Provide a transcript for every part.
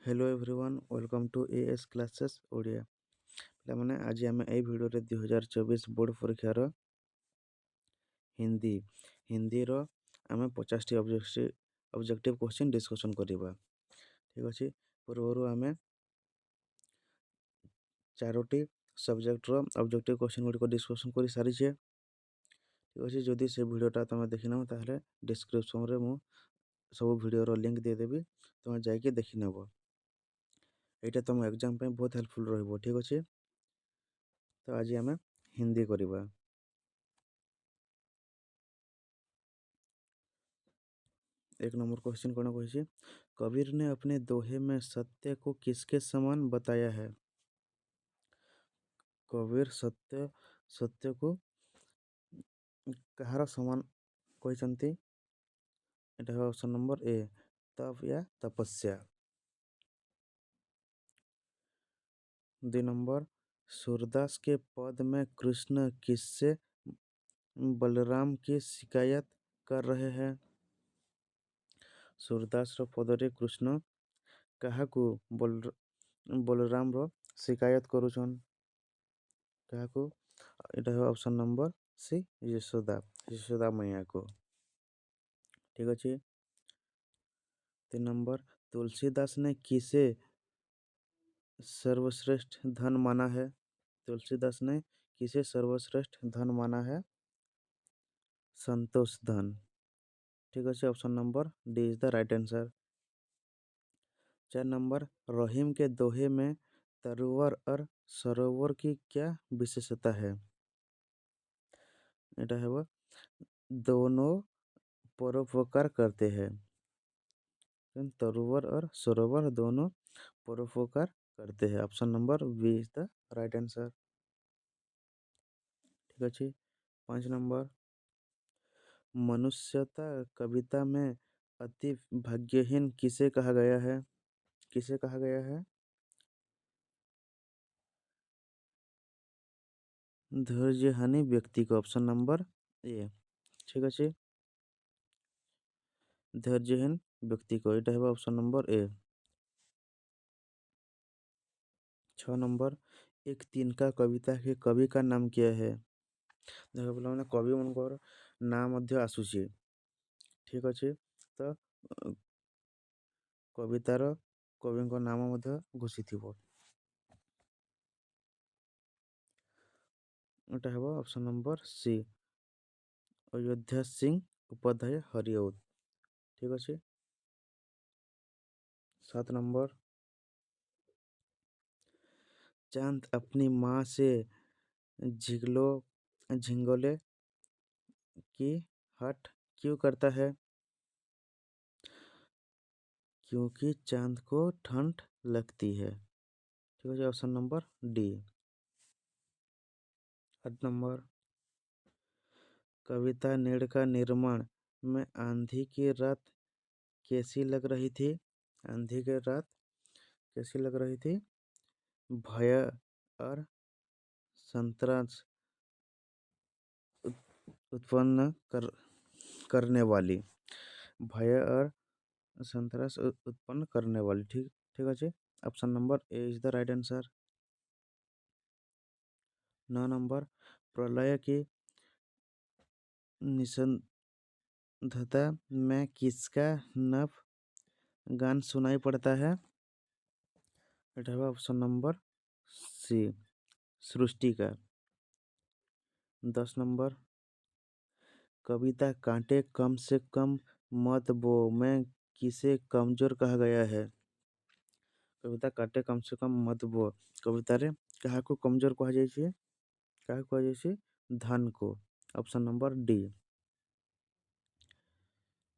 Hello everyone welcome to AS classes Odia पिलामाने आज आम ए भिडियो 2024 बोर्ड परीक्षार हिंदी हिंदी रो आम 50 टी ऑब्जेक्टिव क्वेश्चन डिस्कशन करबा। ठीक अछि पूर्वरु आम चारोटी सब्जेक्ट रो ऑब्जेक्टिव क्वेश्चन गुडी को डिस्कशन करि सारी छे। ठीक अछि जदि से भिडियोटा तमे देखिनौ ताहले डिस्क्रिप्शन रे मु सब भिडियो रो लिंक दे देबी तमे जाय के देखि नेबो। एटा तुम एग्जाम पे बहुत हेल्पफुल रहइबो। ठीक अछि तो आज आम हिंदी करबा। एक नंबर क्वेश्चन कौन कही कबीर ने अपने दोहे में सत्य को किसके समान बताया है। कबीर सत्य सत्य को कहार समान कहते एटा ऑप्शन नंबर ए तप या तपस्या। 2 नंबर सूरदास के पद में कृष्ण किससे बलराम की शिकायत कर रहे हैं। सूरदास रो पदरे कृष्ण कहा को बलराम रो शिकायत करुछन कहा को एटा है ऑप्शन नंबर सी यशोदा मैया को। ठीक अछि 3 नंबर तुलसीदास ने किसे सर्वश्रेष्ठ धन माना है। तुलसीदास ने किसे सर्वश्रेष्ठ धन माना है संतोष धन। ठीक अछि option number D is the right answer. 4 number Rahim के दोहे में तरुवर और सरोवर की क्या विशेषता है। एटा है वो दोनों परोपकार करते हैं। तरुवर और सरोवर दोनों परोपकार करते हैं। Option number B is the right answer. ठीक अछि 5 नंबर मनुष्यता कविता में अति भाग्यहीन किसे कहा गया है। किसे कहा गया है धैर्यहानी व्यक्ति को। Option number A. ठीक अछि धैर्यहीन व्यक्ति को एटा है ऑप्शन नंबर ए। 6 नंबर एक तिनका कविता के कवि का नाम क्या है। देखो बोला माने कवि मनकर नाम मध्य आसुची। ठीक अछि तो कवितार कवि को नाम मध्य घोषिथिबो एटा है option number C Ayodhya Singh Upadhyay Hariaudh. ठीक अछि 7 नंबर चांद अपनी माँ से झिंगोले की हट क्यों करता है। क्योंकि चांद को ठंड लगती है। ठीक है ऑप्शन नंबर डी। 8 नंबर कविता नीड़ का निर्माण में आंधी की रात कैसी लग रही थी। आंधी की रात कैसी लग रही थी भय और संतरास उत्पन्न करने वाली। भय और संतरास उत्पन्न करने वाली। ठीक ठीक है option number A is the right answer. 9 number प्रलय की निषंधता में किसका नव गान सुनाई पड़ता है। एटा है ऑप्शन नंबर सी सृष्टि का। 10 नंबर कविता कांटे कम से कम मत बो में किसे कमजोर कहा गया है। कविता काटे कम से कम मत बो कविता रे कहा को कमजोर कहा जाय छे कहा कहा जाय छे धन को। Option number D.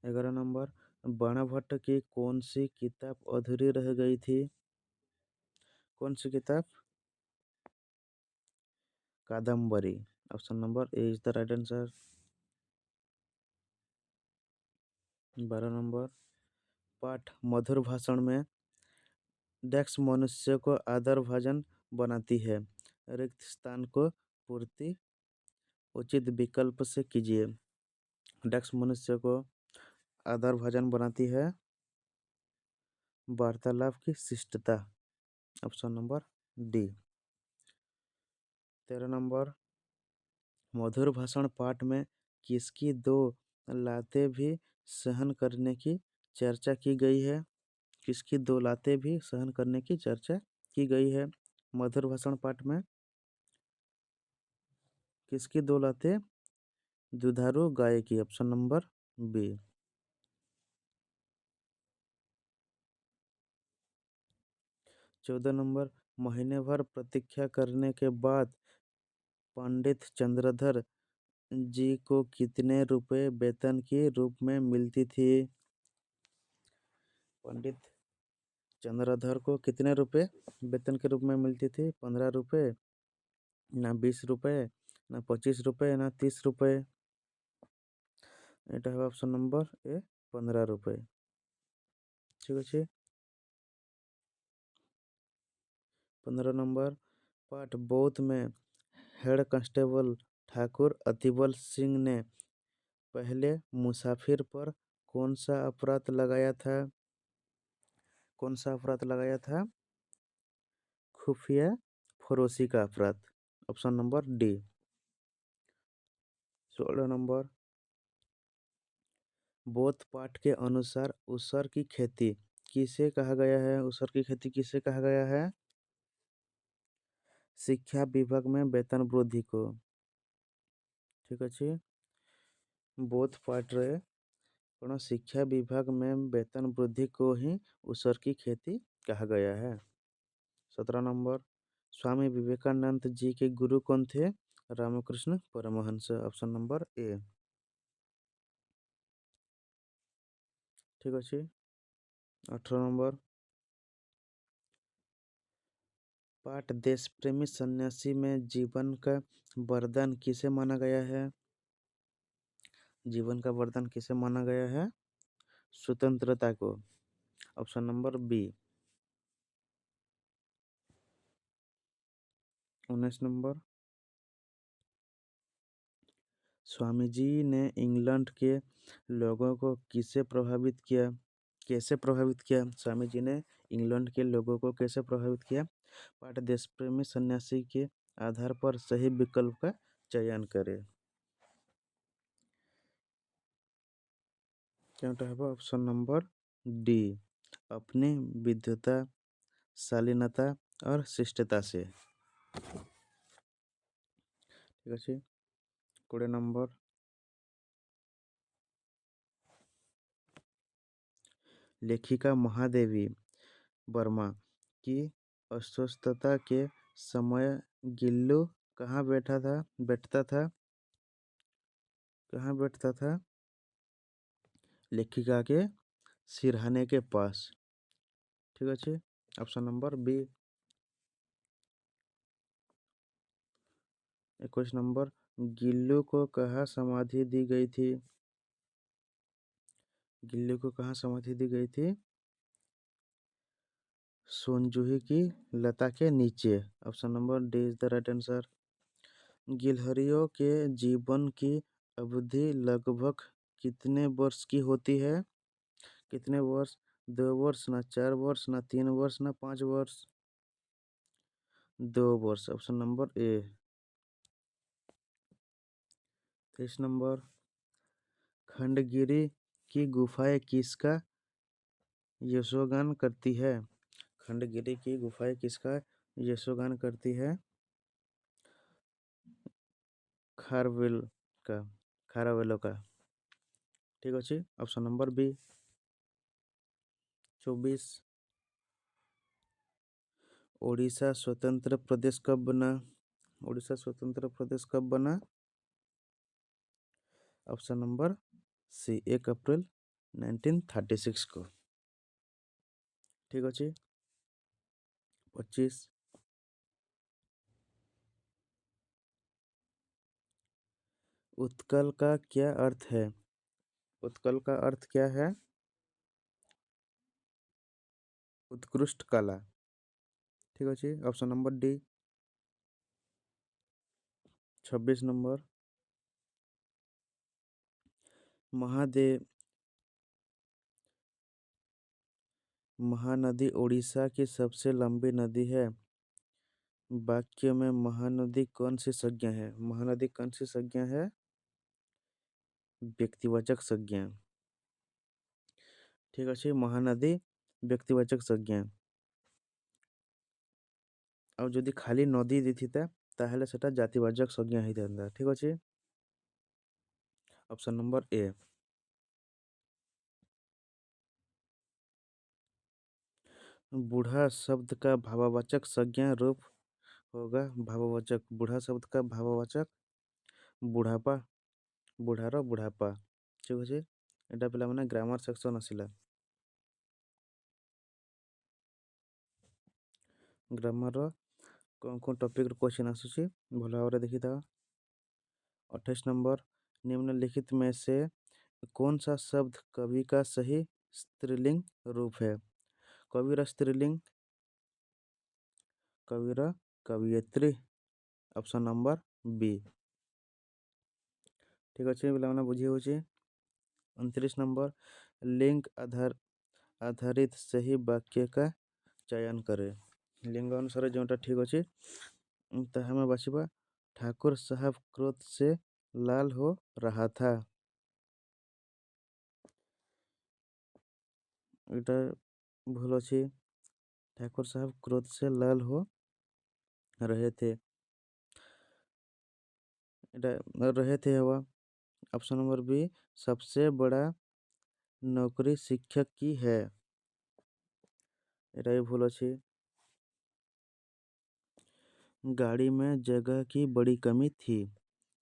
11 number Banabhatta की कौन सी किताब अधूरी रह गई थी। कौन सी किताब Kadambari. Option number A is the right answer. 12 number पाठ मधुर भाषण में डेक्स मनुष्य को आदर भाजन बनाती है। रिक्त स्थान को पूर्ति उचित विकल्प से कीजिए। डेक्स मनुष्य को आदर भाजन बनाती है वार्तालाप की शिष्टता। Option number D. 13 नंबर, मधुर भाषण पाठ में किसकी दो लातें भी सहन करने की चर्चा की गई है? किसकी दो लातें भी सहन करने की चर्चा की गई है मधुर भाषण पाठ में? किसकी दो लातें? दुधारू गाय की। Option number B. 14 नंबर, महीने भर प्रतीक्षा करने के बाद पंडित चंद्रधर जी को कितने रुपए वेतन के रूप में मिलती थी? पंडित चंद्रधर को कितने रुपए वेतन के रूप में मिलती थी? 15 रुपए, ना 20 रुपए, ना 25 रुपए, ना 30 रुपए। এটা হবে অপশন নম্বর এ 15 रुपए। ঠিক আছে। 15 नंबर, पाठ बौद्ध में हेड कांस्टेबल ठाकुर अतिबल सिंह ने पहले मुसाफिर पर कौन सा अपराध लगाया था? कौन सा अपराध लगाया था? खुफिया फरोशी का अपराध। Option number D. 16 नंबर, बौद्ध पाठ के अनुसार उसर की खेती किसे कहा गया है? उसर की खेती किसे कहा गया है? शिक्षा विभाग में वेतन वृद्धि को। ठीक अच्छे। बौद्ध पाठ रे कौन शिक्षा विभाग में वेतन वृद्धि को ही उसर की खेती कहा गया है। 17 नंबर, स्वामी विवेकानंद जी के गुरु कौन थे? Ramakrishna Paramhans. Option number A. ठीक अच्छे। 18 नंबर, पाठ देश प्रेमी सन्यासी में जीवन का वरदान किसे माना गया है? जीवन का वरदान किसे माना गया है? स्वतंत्रता को। Option number B. 19 number, Swami ji ने इंग्लैंड के लोगों को किसे प्रभावित किया? कैसे प्रभावित किया? स्वामी जी ने इंग्लैंड के लोगों को कैसे प्रभावित किया? पाठ देश प्रेमी सन्यासी के आधार पर सही विकल्प का चयन करें। क्या है ऑप्शन नंबर डी, अपनी विद्वता, शालीनता और शिष्टता से। ठीक है। 20 नंबर, लेखिका महादेवी वर्मा की अस्वस्थता के समय गिल्लू कहाँ बैठता था? कहाँ बैठता था? लेखिका के सिरहाने के पास। ठीक है। Option number B. 21 number, Gillu को कहाँ समाधि दी गई थी? गिल्लू को कहाँ समाधि दी गई थी? सोनजूही की लता के नीचे। Option number D is the right answer. गिलहरियों के जीवन की अवधि लगभग कितने वर्ष की होती है? कितने वर्ष? 2 वर्ष, ना 4 वर्ष, ना 3 वर्ष, ना 5 वर्ष। 2 वर्ष। ऑप्शन नंबर ए। 23 नंबर, खंडगिरी की गुफाएं किसका यशोगान करती है? खंडगिरी की गुफाएं किसका यशोगान करती है? खारवेल का, खारावेलो का। ठीक अच्छे। Option number B. 24, ओडिशा स्वतंत्र प्रदेश कब बना? ओडिशा स्वतंत्र प्रदेश कब बना? ऑप्शन नंबर सी, 1 अप्रैल 1936 को। ठीक अच्छे। 25, उत्कल का क्या अर्थ है? उत्कल का अर्थ क्या है? उत्कृष्ट कला। ठीक अच्छे। Option number D. 26 number, Mahadev Mahanadi Orissa की सबसे लंबी नदी है। वाक्य में महानदी कौन सी संज्ञा है? महानदी कौन सी संज्ञा है? व्यक्तिवाचक संज्ञा। ठीक अच्छे, महानदी व्यक्तिवाचक संज्ञा। और जदि खाली नदी देता ताहले सेटा जातिवाचक संज्ञा ही था। ठीक अच्छे, ऑप्शन नंबर ए। बूढ़ा शब्द का भाववाचक संज्ञा रूप होगा। भाववाचक, बूढ़ा शब्द का भाववाचक बुढ़ापा, बुढ़ार बुढ़ापा। ठीक अच्छे, एटा पिला माने ग्रामर सेक्शन आसिला। ग्रामर कौन कौन टॉपिक क्वेश्चन आसुची भल भाव देखी था। 28 नंबर, निम्नलिखित में से कौन सा शब्द कवि का सही स्त्रीलिंग रूप है? कविर स्त्रीलिंग, कविर कवियत्री। Option number B. ठीक अच्छे पे बुझी हो। 29 नंबर, लिंग आधारित सही वाक्य का चयन करे। लिंग अनुसार जोटा ठीक अच्छे हमें बाछिबा। ठाकुर साहब क्रोध से लाल हो रहा था। इटा भूल अच्छी। ठाकुर साहब क्रोध से लाल हो रहे थे, रहे थे हवा। ऑप्शन नंबर बी, सबसे बड़ा नौकरी शिक्षक की है। एटा भी भूल अच्छी। गाड़ी में जगह की बड़ी कमी थी।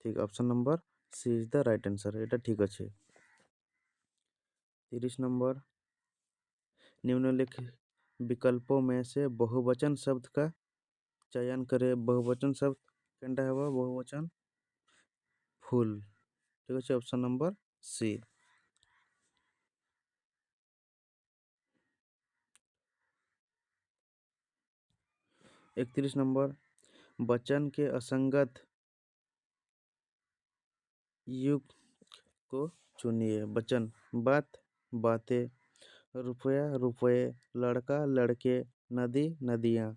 ठीक, option number C is the right answer. एटा ठीक अच्छे। 30 नंबर, निम्नलिखित विकल्पों में से बहुवचन शब्द का चयन करे। बहुवचन शब्द केंटा है? बहुवचन फूल। ठीक अच्छे, ऑप्शन नंबर सी। 31 नंबर, वचन के असंगत युग को चुनिए। वचन, बात बातें, रुपया रुपये, लड़का लड़के, नदी नदियाँ।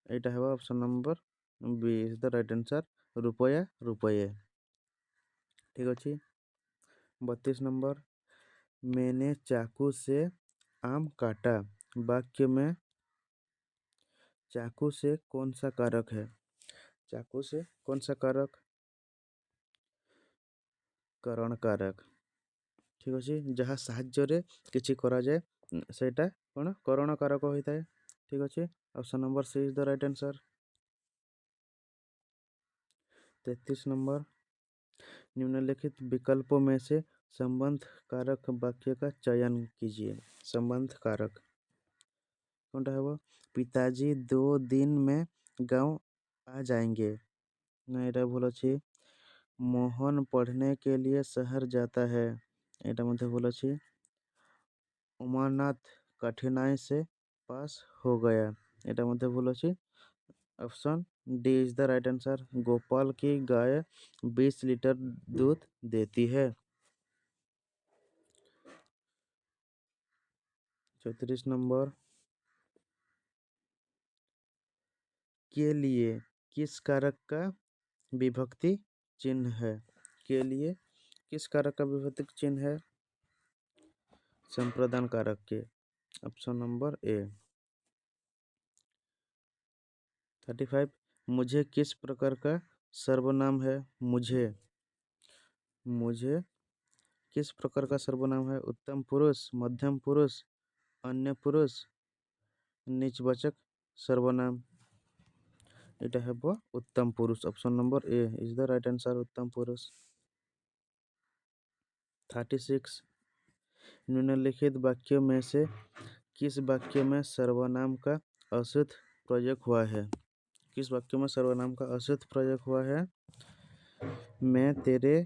एटा है option number B is the right answer, रुपया रुपये। ठीक अच्छे। 32 नंबर, मैंने चाकू से आम काटा। वाक्य में चाकू से कौन सा कारक है? चाकू से कौन सा कारक? करण कारक। ठीक अच्छे, जहाँ साहाଯ୍य किछि करा जाए सेटा कौन? करण कारक होता है। ठीक अच्छे, option number C is the right answer. 33 number, निम्नलिखित विकल्पों में से संबंध कारक वाक्य का चयन कीजिए। संबंध कारक कौनटा है? पिताजी 2 दिन में गांव आ जाएंगे। ना, एटा भूल अच्छी। मोहन पढ़ने के लिए शहर जाता है। एटा मध्य भूल अच्छी। उमानाथ कठिनाई से पास हो गया। एटा मध्य भूल अच्छी। Option D is the right answer, Gopal की गाय 20 लीटर दूध देती है। 34 नंबर, के लिए किस कारक का विभक्ति चिन्ह है? के लिए किस कारक का विभक्ति चिन्ह है? संप्रदान कारक के। ऑप्शन नंबर ए। 35, मुझे किस प्रकार का सर्वनाम है? मुझे, मुझे किस प्रकार का सर्वनाम है? उत्तम पुरुष, मध्यम पुरुष, अन्य पुरुष, नीचवाचक सर्वनाम। इटा है वो उत्तम पुरुष। Option number A is the right answer, उत्तम पुरुष। 36, निम्नलिखित वाक्यों में से किस वाक्य में सर्वनाम का अशुद्ध प्रयोग हुआ है? किस वाक्य में सर्वनाम का अशुद्ध प्रयोग हुआ है? मैं तेरे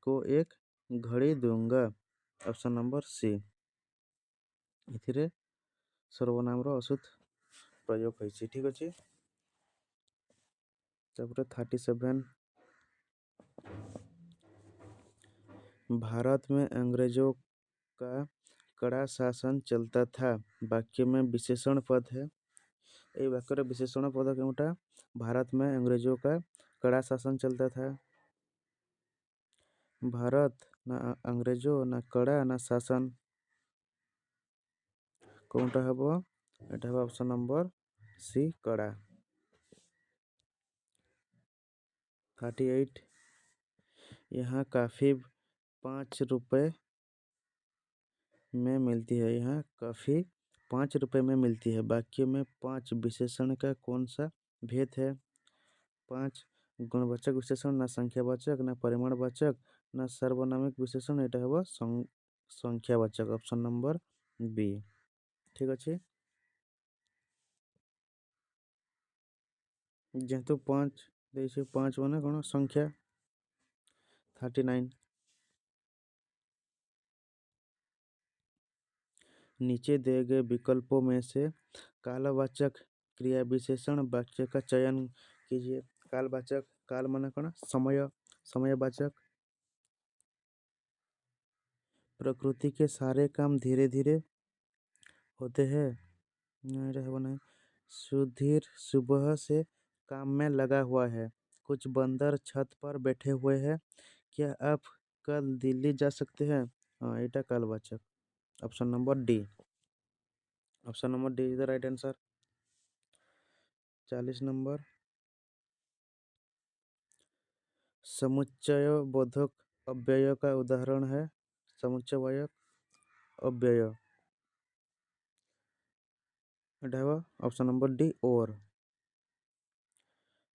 को एक घड़ी दूंगा। ऑप्शन नंबर सी। इथिरे सर्वनाम रो अशुद्ध प्रयोग होइछि। ठीक अछि। तापर 37, भारत में अंग्रेजों का कड़ा शासन चलता था। वाक्य में विशेषण पद है। ये वाक्य विशेषण पद क्योंटा भारत में अंग्रेजों का कड़ा शासन चलता था। भारत ना अंग्रेजों ना कड़ा ना शासन कौनटा हबो एटा हबो ऑप्शन नंबर सी कड़ा। 38 यहाँ काफ़ी 5 रुपए में मिलती है। यहाँ काफ़ी 5 रुपए में मिलती है। वाक्य में 5 विशेषण का कौन सा भेद है? 5 गुणवाचक विशेषण ना संख्यावाचक ना परिमाणवाचक ना सर्वनामिक विशेषण एटा हबो संख्यावाचक ऑप्शन नंबर बी। ठीक अच्छे जेहेतु 5 देइछे 5 माने कोन संख्या। 39 नीचे दिए गए विकल्पों में से कालवाचक क्रिया विशेषण वाक्य का चयन कीजिए। कालवाचक काल माने कोन समय समयवाचक प्रकृति के सारे काम धीरे धीरे होते हैं। नहीं रहे बने सुधीर सुबह से काम में लगा हुआ है। कुछ बंदर छत पर बैठे हुए हैं। क्या आप कल दिल्ली जा सकते हैं? हाँ एटा कालवाचक option number D. Option number D is the right answer. 40 number समुच्चय बोधक अव्यय का उदाहरण है। समुच्चय अव्यय ऑप्शन नंबर डी और।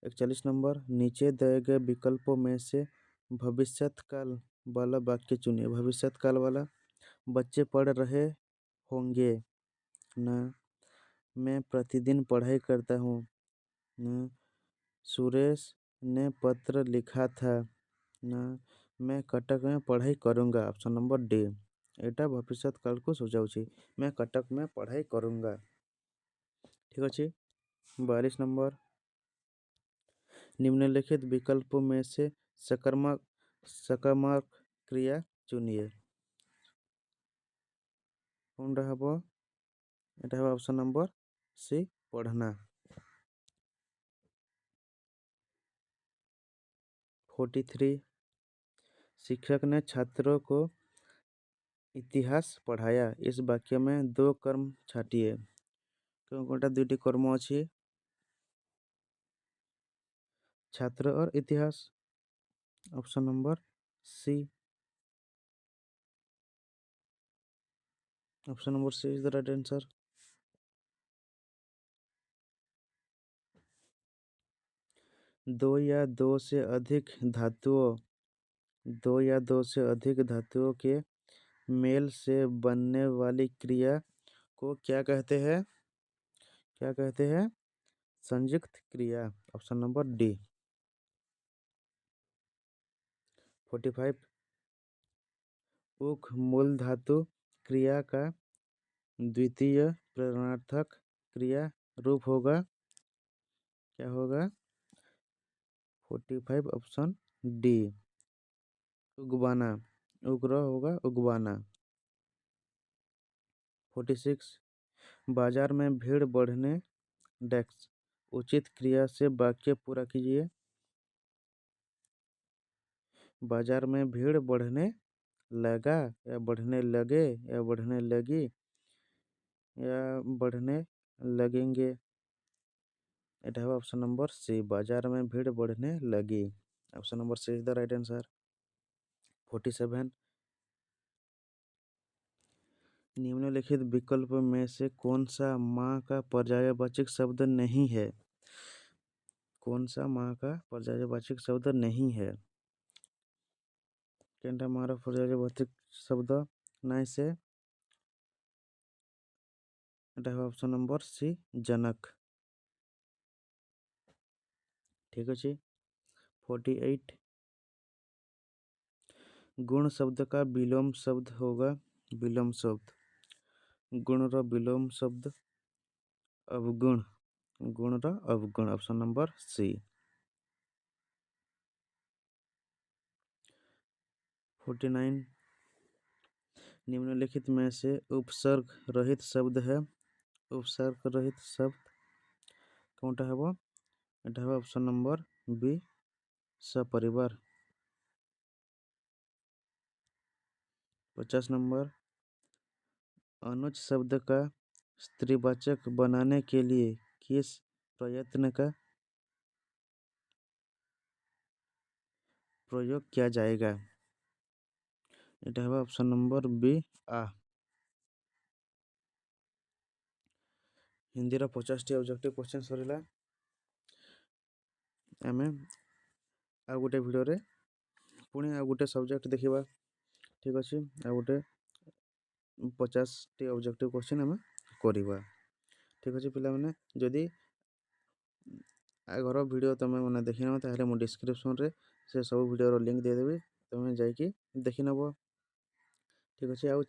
41 नंबर नीचे दिए गए विकल्पों में से भविष्यत काल वाला वाक्य चुनिए। भविष्यत काल वाला बच्चे पढ़ रहे होंगे ना मैं प्रतिदिन पढ़ाई करता हूँ ना सुरेश ने पत्र लिखा था ना मैं कटक में पढ़ाई करूँगा ऑप्शन नंबर डी। एटा भविष्यत काल को सूचाऊँची मैं कटक में पढ़ाई करूँगा। ठीक अच्छे 42 नंबर निम्नलिखित विकल्पों में से सकारात्मक क्रिया चुनिए। कौन हबो एटा हबो ऑप्शन नंबर सी पढ़ना। 43 शिक्षक ने छात्रों को इतिहास पढ़ाया। इस वाक्य में 2 कर्म छाटिए। क्यों कोटा 2टी कर्म अच्छी छात्र और इतिहास option number C. Option number C is the right answer. 2 या 2 से अधिक धातुओं के मेल से बनने वाली क्रिया को क्या कहते हैं? संयुक्त क्रिया ऑप्शन नंबर डी। 45 उख मूल धातु क्रिया का द्वितीय प्रेरणार्थक क्रिया रूप होगा। क्या होगा? 45 ऑप्शन डी उगवाना उग्र होगा उगवाना। 46 बाजार में भीड़ बढ़ने डेस्क उचित क्रिया से वाक्य पूरा कीजिए। बाजार में भीड़ बढ़ने लगा या बढ़ने लगे या बढ़ने लगी या बढ़ने लगेंगे एटा है ऑप्शन नंबर सी बाजार में भीड़ बढ़ने लगी option number C is the right answer. 47 निम्नलिखित विकल्प में से कौन सा माँ का पर्यायवाची शब्द नहीं है? कौन सा माँ का पर्यायवाची शब्द नहीं है? केंटा मारा पर्यायवाची शब्द नहीं से एटा है ऑप्शन नंबर सी जनक। ठीक अच्छे 48 गुण शब्द का विलोम शब्द होगा। विलोम शब्द गुण रा विलोम शब्द अवगुण गुण रा अवगुण ऑप्शन नंबर सी। 49 निम्नलिखित में से उपसर्ग रहित शब्द है। उपसर्ग रहित शब्द कौनटा है? एटा है ऑप्शन नंबर बी सपरिवार। 50 नंबर, अनुज शब्द का स्त्रीवाचक बनाने के लिए किस प्रयत्न का प्रयोग किया जाएगा? एटा है ऑप्शन नंबर बी आ। हिंदी 50टी ऑब्जेक्टिव क्वेश्चन सरिला। आमे आ गोटे वीडियो रे पुणी आ गोटे सब्जेक्ट देखिबा। ठीक अछि, आ गोटे 50टी ऑब्जेक्टिव क्वेश्चन आमे करिबा। ठीक अछि पिला माने, जदि आगर वीडियो तमे माने देखि न ताहले मो डिस्क्रिप्शन रे से सब वीडियो रो लिंक दे देबी, तमे जाई कि देखि नबो। ठीक अछि, आ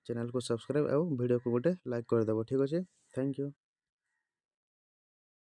चैनल को सब्सक्राइब आ वीडियो को गोटे लाइक कर देबो। ठीक अछि, थैंक यू।